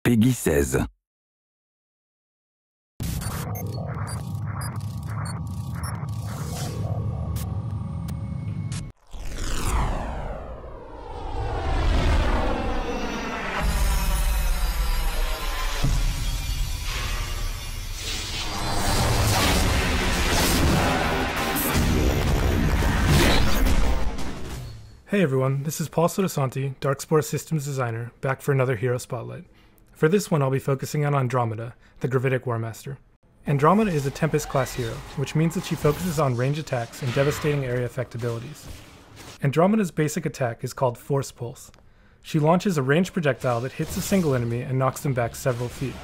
Peggy 16. Hey everyone, this is Paul Sotosanti, Darkspore Systems Designer, back for another Hero Spotlight. For this one I'll be focusing on Andromeda, the Gravitic Warmaster. Andromeda is a Tempest-class hero, which means that she focuses on range attacks and devastating area effect abilities. Andromeda's basic attack is called Force Pulse. She launches a ranged projectile that hits a single enemy and knocks them back several feet.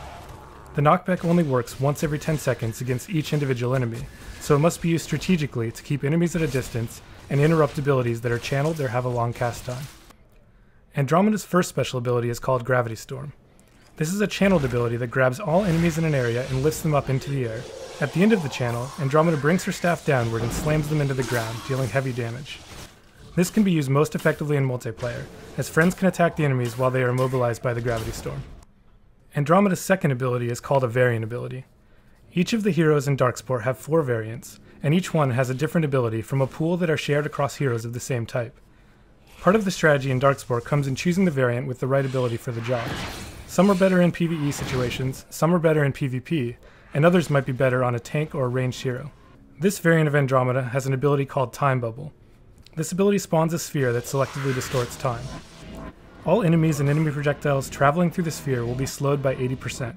The knockback only works once every 10 seconds against each individual enemy, so it must be used strategically to keep enemies at a distance and interrupt abilities that are channeled or have a long cast time. Andromeda's first special ability is called Gravity Storm. This is a channeled ability that grabs all enemies in an area and lifts them up into the air. At the end of the channel, Andromeda brings her staff downward and slams them into the ground, dealing heavy damage. This can be used most effectively in multiplayer, as friends can attack the enemies while they are immobilized by the Gravity Storm. Andromeda's second ability is called a Variant ability. Each of the heroes in Darkspore have 4 variants, and each one has a different ability from a pool that are shared across heroes of the same type. Part of the strategy in Darkspore comes in choosing the variant with the right ability for the job. Some are better in PvE situations, some are better in PvP, and others might be better on a tank or a ranged hero. This variant of Andromeda has an ability called Time Bubble. This ability spawns a sphere that selectively distorts time. All enemies and enemy projectiles traveling through the sphere will be slowed by 80%.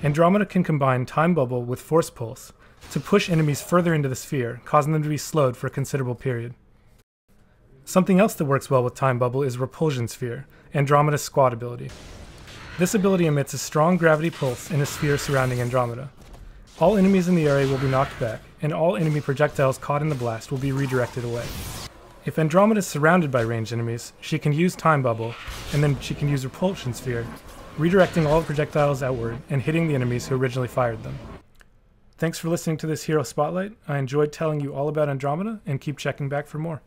Andromeda can combine Time Bubble with Force Pulse to push enemies further into the sphere, causing them to be slowed for a considerable period. Something else that works well with Time Bubble is Repulsion Sphere, Andromeda's squad ability. This ability emits a strong gravity pulse in a sphere surrounding Andromeda. All enemies in the area will be knocked back, and all enemy projectiles caught in the blast will be redirected away. If Andromeda is surrounded by ranged enemies, she can use Time Bubble, and then she can use Repulsion Sphere, redirecting all the projectiles outward and hitting the enemies who originally fired them. Thanks for listening to this Hero Spotlight. I enjoyed telling you all about Andromeda, and keep checking back for more.